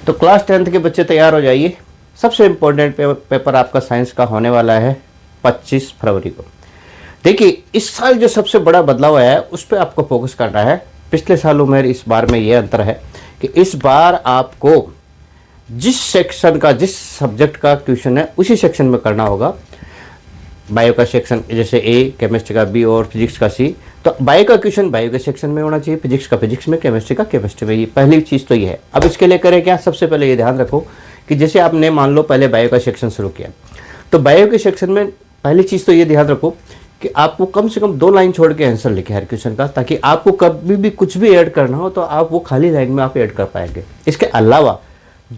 तो class 10th के बच्चे तैयार हो जाइए। सबसे इम्पोर्टेंट पेपर आपका साइंस का होने वाला है 25 फरवरी को। देखिए इस साल जो सबसे बड़ा बदलाव आया है उस पर आपको फोकस करना है। पिछले सालों में इस बार में ये अंतर है कि इस बार आपको जिस सेक्शन का, जिस सब्जेक्ट का क्वेश्चन है उसी सेक्शन में करना होगा। बायो का सेक्शन जैसे ए, केमिस्ट्री का बी और फिजिक्स का सी, तो बायो का क्वेश्चन बायो के सेक्शन में होना चाहिए, फिजिक्स का फिजिक्स में, केमिस्ट्री का केमिस्ट्री में। ये पहली चीज़ तो ये है। अब इसके लिए करें क्या, सबसे पहले ये ध्यान रखो कि जैसे आपने मान लो पहले बायो का सेक्शन शुरू किया, तो बायो के सेक्शन में पहली चीज़ तो ये ध्यान रखो कि आपको कम से कम 2 लाइन छोड़ के आंसर लिखे हर क्वेश्चन का, ताकि आपको कभी भी कुछ भी ऐड करना हो तो आप वो खाली लाइन में आप ऐड कर पाएंगे। इसके अलावा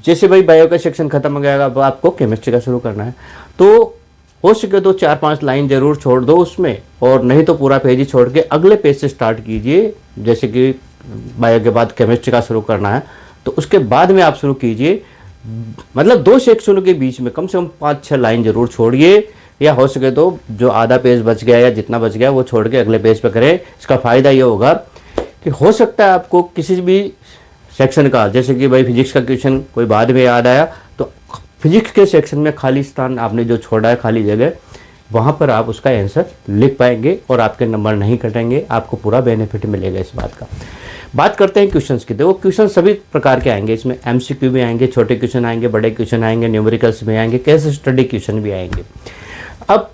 जैसे भाई बायो का सेक्शन खत्म हो गया, अब आपको केमिस्ट्री का शुरू करना है, तो हो सके तो 4-5 लाइन जरूर छोड़ दो उसमें, और नहीं तो पूरा पेज ही छोड़ के अगले पेज से स्टार्ट कीजिए। जैसे कि बायो के बाद केमिस्ट्री का शुरू करना है तो उसके बाद में आप शुरू कीजिए, मतलब 2 सेक्शनों के बीच में कम से कम 5-6 लाइन जरूर छोड़िए, या हो सके तो जो आधा पेज बच गया या जितना बच गया वो छोड़ के अगले पेज पे करें। इसका फ़ायदा ये होगा कि हो सकता है आपको किसी भी सेक्शन का, जैसे कि भाई फिजिक्स का क्वेश्चन कोई बाद में याद आया, तो फिजिक्स के सेक्शन में खाली स्थान आपने जो छोड़ा है, खाली जगह, वहाँ पर आप उसका आंसर लिख पाएंगे और आपके नंबर नहीं कटेंगे, आपको पूरा बेनिफिट मिलेगा इस बात का। बात करते हैं क्वेश्चंस की। देखो क्वेश्चन सभी प्रकार के आएंगे, इसमें एमसीक्यू भी आएंगे, छोटे क्वेश्चन आएंगे, बड़े क्वेश्चन आएंगे, न्यूमेरिकल्स भी आएंगे, केस स्टडी क्वेश्चन भी आएंगे। अब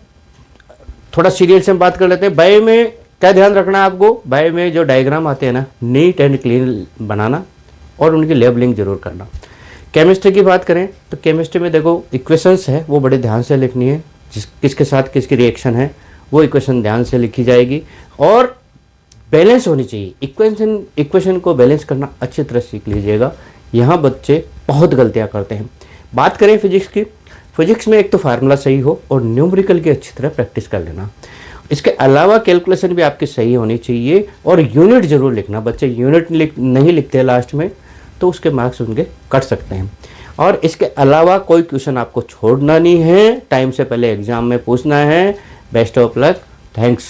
थोड़ा सीरियल से हम बात कर लेते हैं। बायो में क्या ध्यान रखना है आपको, बायो में जो डायग्राम आते हैं ना, नीट एंड क्लीन बनाना और उनकी लेबलिंग जरूर करना। केमिस्ट्री की बात करें तो केमिस्ट्री में देखो इक्वेशंस है वो बड़े ध्यान से लिखनी है, किसके साथ किसकी रिएक्शन है वो इक्वेशन ध्यान से लिखी जाएगी, और बैलेंस होनी चाहिए। इक्वेशन को बैलेंस करना अच्छी तरह सीख लीजिएगा, यहाँ बच्चे बहुत गलतियाँ करते हैं। बात करें फिजिक्स की, फिजिक्स में एक तो फार्मूला सही हो और न्यूमेरिकल की अच्छी तरह प्रैक्टिस कर लेना। इसके अलावा कैलकुलेशन भी आपकी सही होनी चाहिए, और यूनिट जरूर लिखना। बच्चे यूनिट नहीं लिखते लास्ट में तो उसके मार्क्स उनके कट सकते हैं। और इसके अलावा कोई क्वेश्चन आपको छोड़ना नहीं है, टाइम से पहले एग्जाम में पूछना है। Best of luck, thanks.